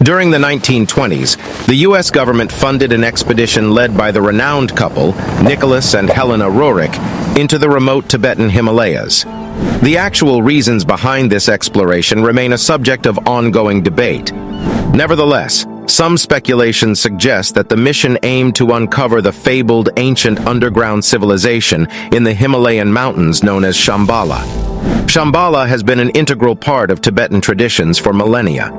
During the 1920s, the U.S. government funded an expedition led by the renowned couple, Nicholas and Helena Roerich, into the remote Tibetan Himalayas. The actual reasons behind this exploration remain a subject of ongoing debate. Nevertheless, some speculation suggests that the mission aimed to uncover the fabled ancient underground civilization in the Himalayan mountains known as Shambhala. Shambhala has been an integral part of Tibetan traditions for millennia.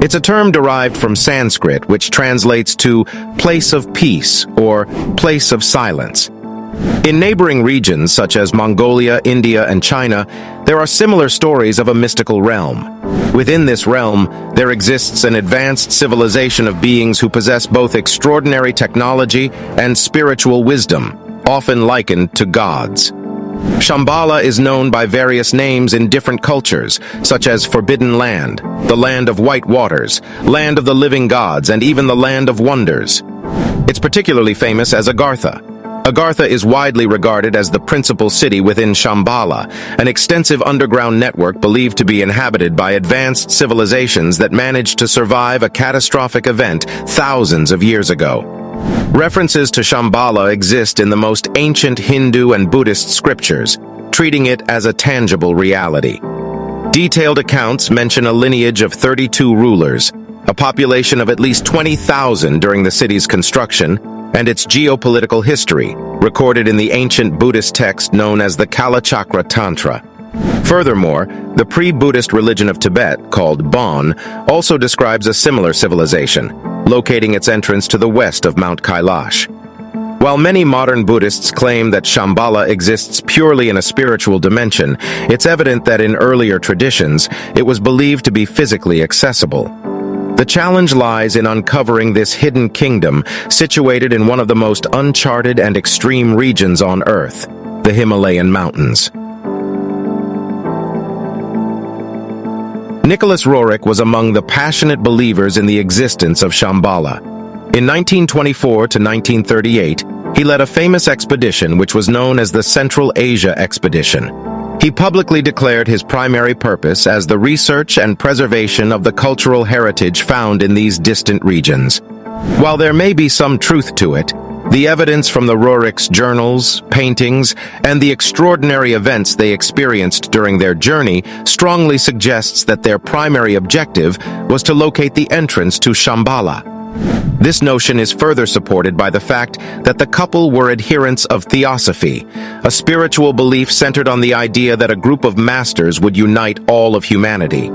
It's a term derived from Sanskrit which translates to place of peace or place of silence. In neighboring regions such as Mongolia, India, and China, there are similar stories of a mystical realm. Within this realm, there exists an advanced civilization of beings who possess both extraordinary technology and spiritual wisdom, often likened to gods. Shambhala is known by various names in different cultures, such as Forbidden Land, the Land of White Waters, Land of the Living Gods, and even the Land of Wonders. It's particularly famous as Agartha. Agartha is widely regarded as the principal city within Shambhala, an extensive underground network believed to be inhabited by advanced civilizations that managed to survive a catastrophic event thousands of years ago. References to Shambhala exist in the most ancient Hindu and Buddhist scriptures, treating it as a tangible reality. Detailed accounts mention a lineage of 32 rulers, a population of at least 20,000 during the city's construction, and its geopolitical history, recorded in the ancient Buddhist text known as the Kalachakra Tantra. Furthermore, the pre-Buddhist religion of Tibet, called Bon, also describes a similar civilization, locating its entrance to the west of Mount Kailash. While many modern Buddhists claim that Shambhala exists purely in a spiritual dimension, it's evident that in earlier traditions, it was believed to be physically accessible. The challenge lies in uncovering this hidden kingdom situated in one of the most uncharted and extreme regions on Earth, the Himalayan mountains. Nicholas Roerich was among the passionate believers in the existence of Shambhala. In 1924 to 1938, he led a famous expedition which was known as the Central Asia Expedition. He publicly declared his primary purpose as the research and preservation of the cultural heritage found in these distant regions. While there may be some truth to it, the evidence from the Roerich's journals, paintings, and the extraordinary events they experienced during their journey strongly suggests that their primary objective was to locate the entrance to Shambhala. This notion is further supported by the fact that the couple were adherents of theosophy, a spiritual belief centered on the idea that a group of masters would unite all of humanity.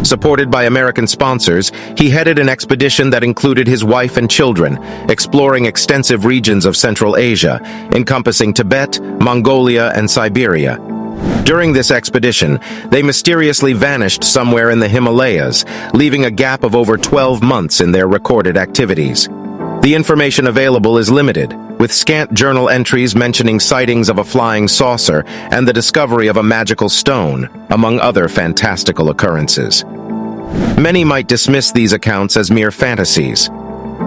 Supported by American sponsors, he headed an expedition that included his wife and children, exploring extensive regions of Central Asia, encompassing Tibet, Mongolia, and Siberia. During this expedition, they mysteriously vanished somewhere in the Himalayas, leaving a gap of over 12 months in their recorded activities. The information available is limited, with scant journal entries mentioning sightings of a flying saucer and the discovery of a magical stone, among other fantastical occurrences. Many might dismiss these accounts as mere fantasies.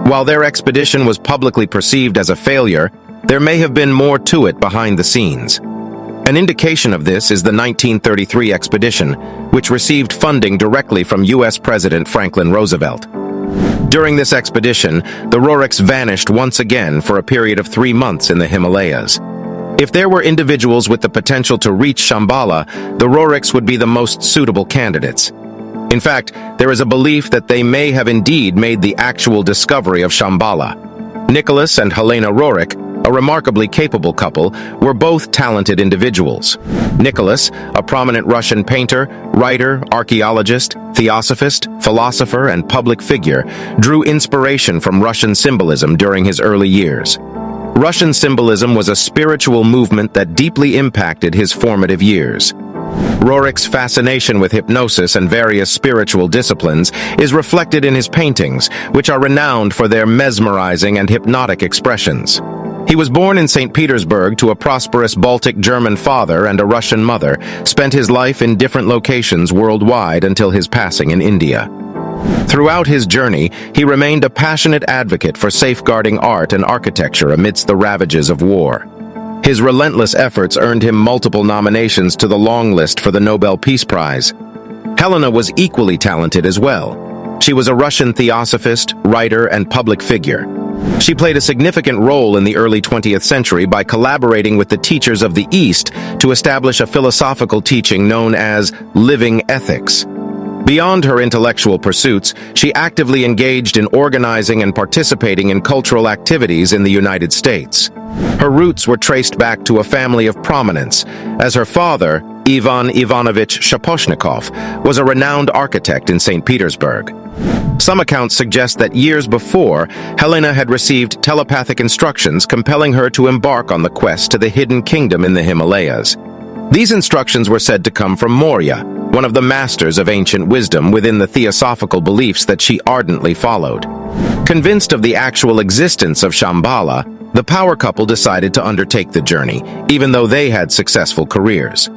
While their expedition was publicly perceived as a failure, there may have been more to it behind the scenes. An indication of this is the 1933 expedition, which received funding directly from U.S. President Franklin Roosevelt. During this expedition, the Roerichs vanished once again for a period of 3 months in the Himalayas. If there were individuals with the potential to reach Shambhala, the Roerichs would be the most suitable candidates. In fact, there is a belief that they may have indeed made the actual discovery of Shambhala. Nicholas and Helena Roerich, a remarkably capable couple, were both talented individuals. Nicholas, a prominent Russian painter, writer, archaeologist, theosophist, philosopher, and public figure, drew inspiration from Russian symbolism during his early years. Russian symbolism was a spiritual movement that deeply impacted his formative years. Roerich's fascination with hypnosis and various spiritual disciplines is reflected in his paintings, which are renowned for their mesmerizing and hypnotic expressions. He was born in St. Petersburg to a prosperous Baltic German father and a Russian mother, spent his life in different locations worldwide until his passing in India. Throughout his journey, he remained a passionate advocate for safeguarding art and architecture amidst the ravages of war. His relentless efforts earned him multiple nominations to the long list for the Nobel Peace Prize. Helena was equally talented as well. She was a Russian theosophist, writer, and public figure. She played a significant role in the early 20th century by collaborating with the teachers of the East to establish a philosophical teaching known as living ethics. Beyond her intellectual pursuits, she actively engaged in organizing and participating in cultural activities in the United States. Her roots were traced back to a family of prominence, as her father, Ivan Ivanovich Shaposhnikov, was a renowned architect in St. Petersburg. Some accounts suggest that years before, Helena had received telepathic instructions compelling her to embark on the quest to the hidden kingdom in the Himalayas. These instructions were said to come from Maurya, one of the masters of ancient wisdom within the theosophical beliefs that she ardently followed. Convinced of the actual existence of Shambhala, the power couple decided to undertake the journey, even though they had successful careers.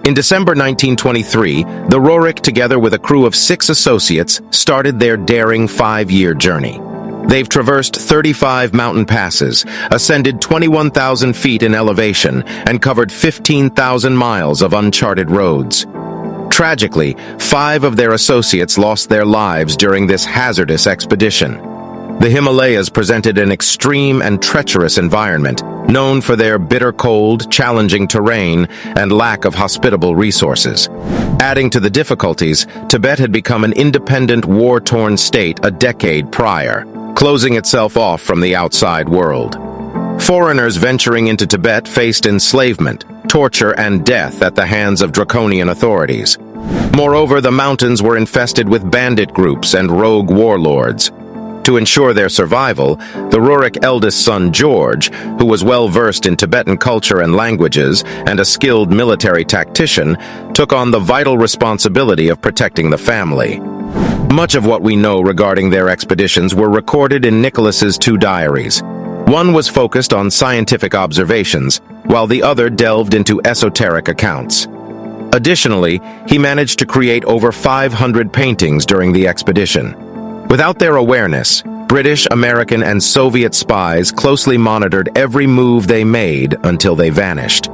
In December 1923, the Roerich, together with a crew of 6 associates, started their daring 5-year journey. They've traversed 35 mountain passes, ascended 21,000 feet in elevation, and covered 15,000 miles of uncharted roads. Tragically, 5 of their associates lost their lives during this hazardous expedition. The Himalayas presented an extreme and treacherous environment, known for their bitter cold, challenging terrain, and lack of hospitable resources. Adding to the difficulties, Tibet had become an independent, war-torn state a decade prior, closing itself off from the outside world. Foreigners venturing into Tibet faced enslavement, torture, and death at the hands of draconian authorities. Moreover, the mountains were infested with bandit groups and rogue warlords. To ensure their survival, the Roerich eldest son George, who was well-versed in Tibetan culture and languages and a skilled military tactician, took on the vital responsibility of protecting the family. Much of what we know regarding their expeditions were recorded in Nicholas's 2 diaries. One was focused on scientific observations, while the other delved into esoteric accounts. Additionally, he managed to create over 500 paintings during the expedition. Without their awareness, British, American, and Soviet spies closely monitored every move they made until they vanished.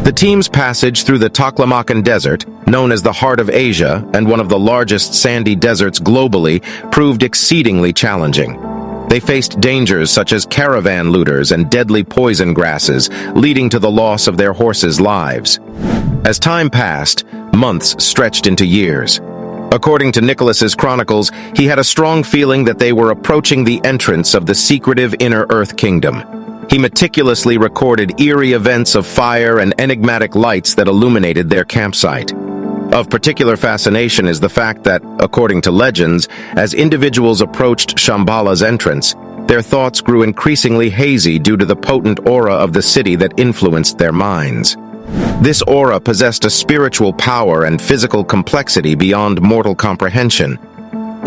The team's passage through the Taklamakan Desert, known as the Heart of Asia and one of the largest sandy deserts globally, proved exceedingly challenging. They faced dangers such as caravan looters and deadly poison grasses, leading to the loss of their horses' lives. As time passed, months stretched into years. According to Nicholas's chronicles, he had a strong feeling that they were approaching the entrance of the secretive Inner Earth Kingdom. He meticulously recorded eerie events of fire and enigmatic lights that illuminated their campsite. Of particular fascination is the fact that, according to legends, as individuals approached Shambhala's entrance, their thoughts grew increasingly hazy due to the potent aura of the city that influenced their minds. This aura possessed a spiritual power and physical complexity beyond mortal comprehension.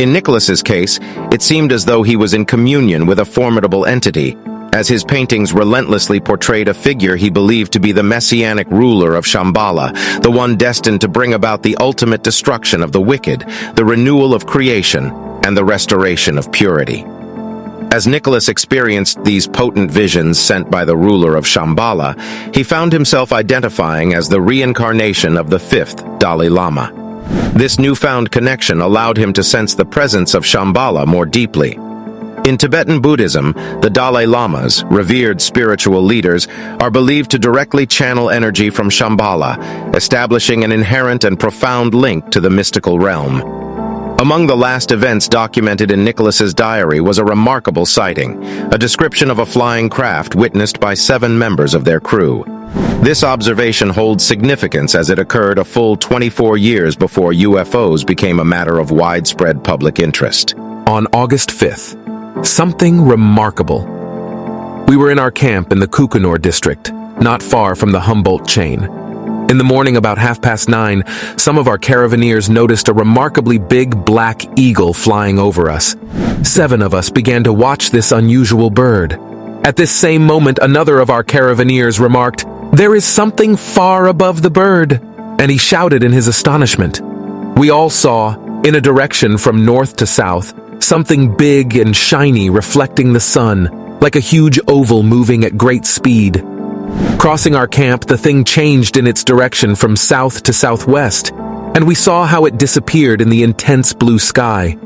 In Nicholas's case, it seemed as though he was in communion with a formidable entity, as his paintings relentlessly portrayed a figure he believed to be the messianic ruler of Shambhala, the one destined to bring about the ultimate destruction of the wicked, the renewal of creation, and the restoration of purity. As Nicholas experienced these potent visions sent by the ruler of Shambhala, he found himself identifying as the reincarnation of the 5th Dalai Lama. This newfound connection allowed him to sense the presence of Shambhala more deeply. In Tibetan Buddhism, the Dalai Lamas, revered spiritual leaders, are believed to directly channel energy from Shambhala, establishing an inherent and profound link to the mystical realm. Among the last events documented in Nicholas's diary was a remarkable sighting, a description of a flying craft witnessed by 7 members of their crew. This observation holds significance as it occurred a full 24 years before UFOs became a matter of widespread public interest. On August 5th, something remarkable. We were in our camp in the Kukunor district, not far from the Humboldt chain. In the morning about 9:30, some of our caravaneers noticed a remarkably big black eagle flying over us. 7 of us began to watch this unusual bird. At this same moment, another of our caravaneers remarked, "There is something far above the bird," and he shouted in his astonishment. We all saw, in a direction from north to south, something big and shiny reflecting the sun, like a huge oval moving at great speed. Crossing our camp, the thing changed in its direction from south to southwest, and we saw how it disappeared in the intense blue sky.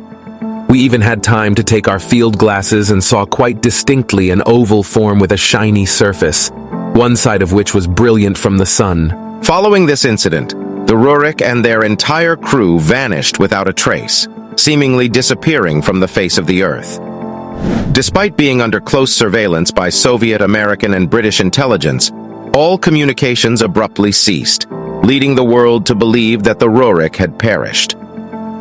We even had time to take our field glasses and saw quite distinctly an oval form with a shiny surface, one side of which was brilliant from the sun. Following this incident, the Roerich and their entire crew vanished without a trace, seemingly disappearing from the face of the earth. Despite being under close surveillance by Soviet, American, and British intelligence, all communications abruptly ceased, leading the world to believe that the Roerich had perished.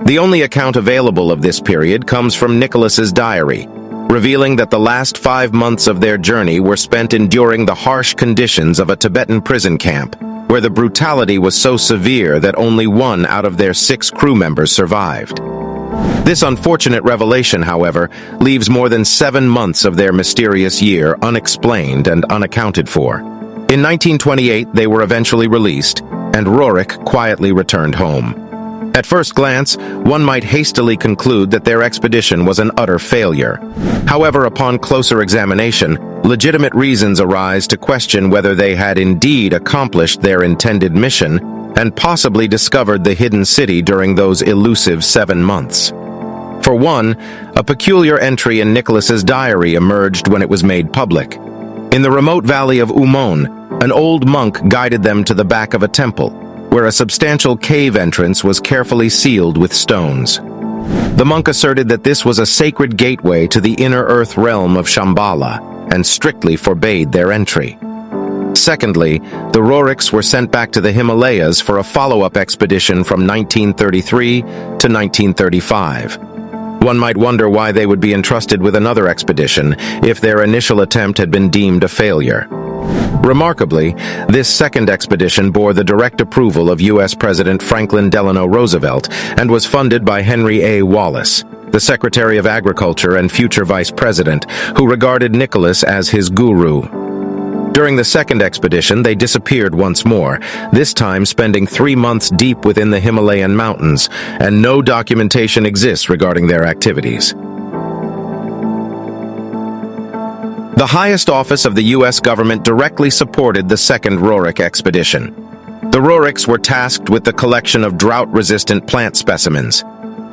The only account available of this period comes from Nicholas's diary, revealing that the last 5 months of their journey were spent enduring the harsh conditions of a Tibetan prison camp, where the brutality was so severe that only 1 out of their 6 crew members survived. This unfortunate revelation, however, leaves more than 7 months of their mysterious year unexplained and unaccounted for. In 1928, they were eventually released, and Roerich quietly returned home. At first glance, one might hastily conclude that their expedition was an utter failure. However, upon closer examination, legitimate reasons arise to question whether they had indeed accomplished their intended mission and possibly discovered the hidden city during those elusive 7 months. For one, a peculiar entry in Nicholas's diary emerged when it was made public. In the remote valley of Umon, an old monk guided them to the back of a temple, where a substantial cave entrance was carefully sealed with stones. The monk asserted that this was a sacred gateway to the inner earth realm of Shambhala, and strictly forbade their entry. Secondly, the Roerichs were sent back to the Himalayas for a follow-up expedition from 1933 to 1935. One might wonder why they would be entrusted with another expedition if their initial attempt had been deemed a failure. Remarkably, this second expedition bore the direct approval of U.S. President Franklin Delano Roosevelt and was funded by Henry A. Wallace, the Secretary of Agriculture and future Vice President, who regarded Nicholas as his guru. During the second expedition, they disappeared once more, this time spending 3 months deep within the Himalayan mountains, and no documentation exists regarding their activities. The highest office of the U.S. government directly supported the second Roerich expedition. The Roerichs were tasked with the collection of drought-resistant plant specimens.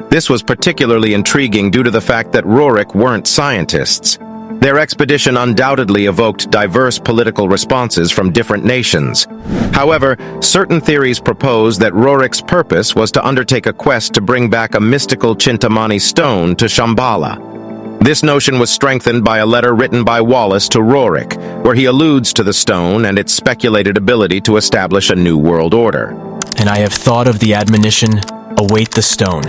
This was particularly intriguing due to the fact that Roerich weren't scientists. Their expedition undoubtedly evoked diverse political responses from different nations. However, certain theories propose that Roerich's purpose was to undertake a quest to bring back a mystical Chintamani stone to Shambhala. This notion was strengthened by a letter written by Wallace to Roerich, where he alludes to the stone and its speculated ability to establish a new world order. And I have thought of the admonition, await the stone.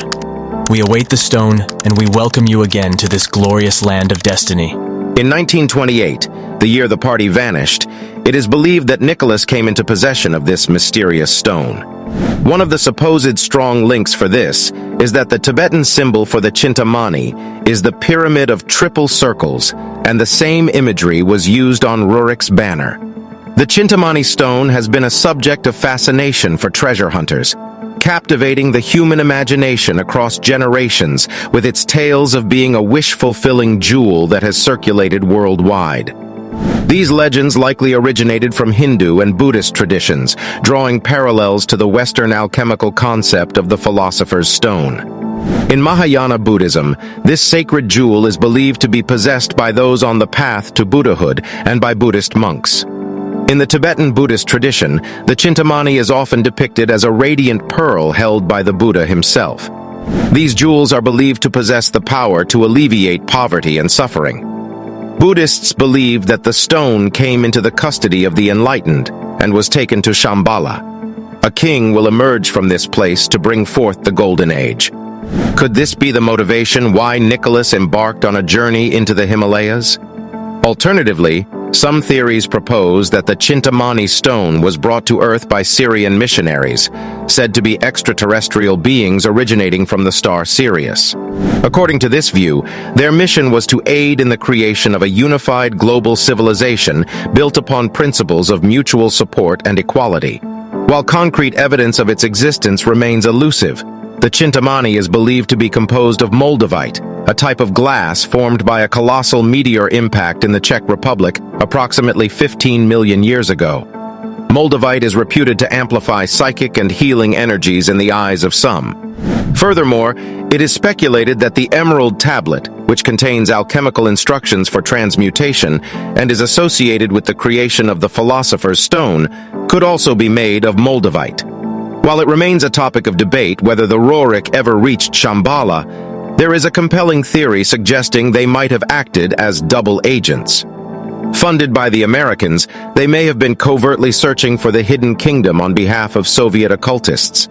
We await the stone, and we welcome you again to this glorious land of destiny. In 1928, the year the party vanished, it is believed that Nicholas came into possession of this mysterious stone. One of the supposed strong links for this is that the Tibetan symbol for the Chintamani is the pyramid of triple circles, and the same imagery was used on Roerich's banner. The Chintamani stone has been a subject of fascination for treasure hunters, captivating the human imagination across generations with its tales of being a wish-fulfilling jewel that has circulated worldwide. These legends likely originated from Hindu and Buddhist traditions, drawing parallels to the Western alchemical concept of the philosopher's stone. In Mahayana Buddhism, this sacred jewel is believed to be possessed by those on the path to Buddhahood and by Buddhist monks. In the Tibetan Buddhist tradition, the Chintamani is often depicted as a radiant pearl held by the Buddha himself. These jewels are believed to possess the power to alleviate poverty and suffering. Buddhists believe that the stone came into the custody of the enlightened and was taken to Shambhala. A king will emerge from this place to bring forth the Golden Age. Could this be the motivation why Nicholas embarked on a journey into the Himalayas? Alternatively, some theories propose that the Chintamani stone was brought to Earth by Syrian missionaries, said to be extraterrestrial beings originating from the star Sirius. According to this view, their mission was to aid in the creation of a unified global civilization built upon principles of mutual support and equality. While concrete evidence of its existence remains elusive, the Chintamani is believed to be composed of moldavite, a type of glass formed by a colossal meteor impact in the Czech Republic approximately 15 million years ago. Moldavite is reputed to amplify psychic and healing energies in the eyes of some. Furthermore, it is speculated that the emerald tablet, which contains alchemical instructions for transmutation and is associated with the creation of the philosopher's stone, could also be made of Moldavite. While it remains a topic of debate whether the Roerich ever reached Shambhala, there is a compelling theory suggesting they might have acted as double agents. Funded by the Americans, they may have been covertly searching for the hidden kingdom on behalf of Soviet occultists.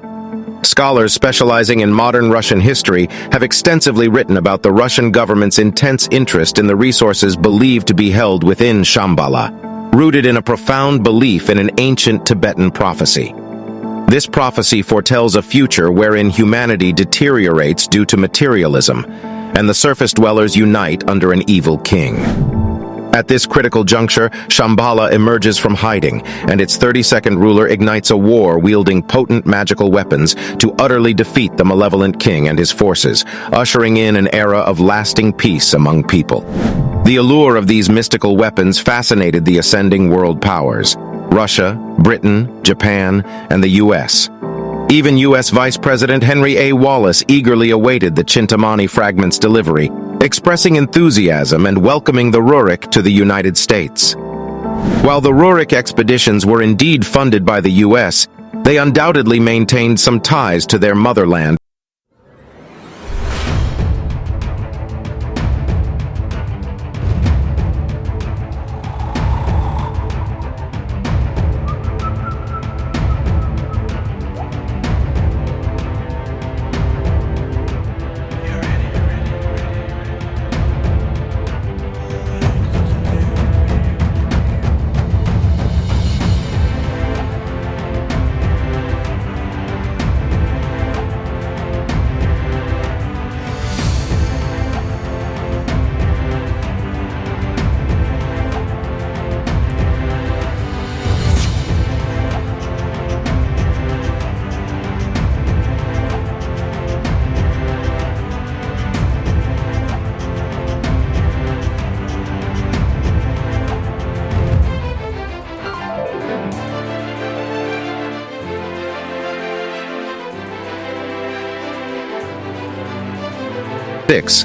Scholars specializing in modern Russian history have extensively written about the Russian government's intense interest in the resources believed to be held within Shambhala, rooted in a profound belief in an ancient Tibetan prophecy. This prophecy foretells a future wherein humanity deteriorates due to materialism, and the surface dwellers unite under an evil king. At this critical juncture, Shambhala emerges from hiding, and its 32nd ruler ignites a war wielding potent magical weapons to utterly defeat the malevolent king and his forces, ushering in an era of lasting peace among people. The allure of these mystical weapons fascinated the ascending world powers: Russia, Britain, Japan, and the U.S. Even U.S. Vice President Henry A. Wallace eagerly awaited the Chintamani fragment's delivery, expressing enthusiasm and welcoming the Roerich to the United States. While the Roerich expeditions were indeed funded by the U.S., they undoubtedly maintained some ties to their motherland.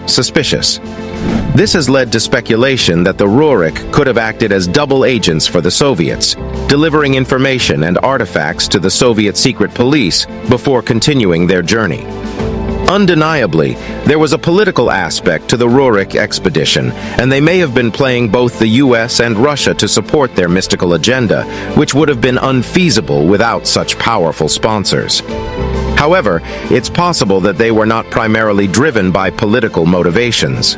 Suspicious. This has led to speculation that the Roerich could have acted as double agents for the Soviets, delivering information and artifacts to the Soviet secret police before continuing their journey. Undeniably, there was a political aspect to the Roerich expedition, and they may have been playing both the US and Russia to support their mystical agenda, which would have been unfeasible without such powerful sponsors. However, it's possible that they were not primarily driven by political motivations.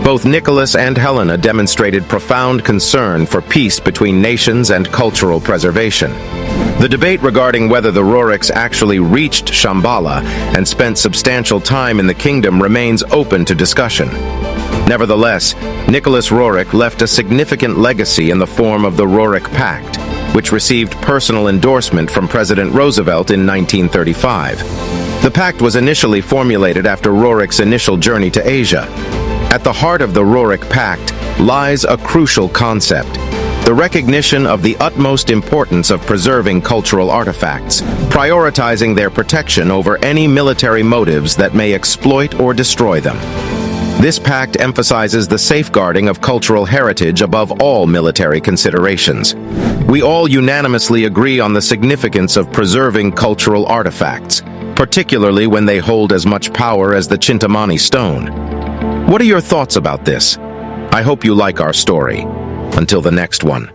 Both Nicholas and Helena demonstrated profound concern for peace between nations and cultural preservation. The debate regarding whether the Roerichs actually reached Shambhala and spent substantial time in the kingdom remains open to discussion. Nevertheless, Nicholas Roerich left a significant legacy in the form of the Roerich Pact, which received personal endorsement from President Roosevelt in 1935. The pact was initially formulated after Roerich's initial journey to Asia. At the heart of the Roerich Pact lies a crucial concept: the recognition of the utmost importance of preserving cultural artifacts, prioritizing their protection over any military motives that may exploit or destroy them. This pact emphasizes the safeguarding of cultural heritage above all military considerations. We all unanimously agree on the significance of preserving cultural artifacts, particularly when they hold as much power as the Chintamani stone. What are your thoughts about this? I hope you like our story. Until the next one.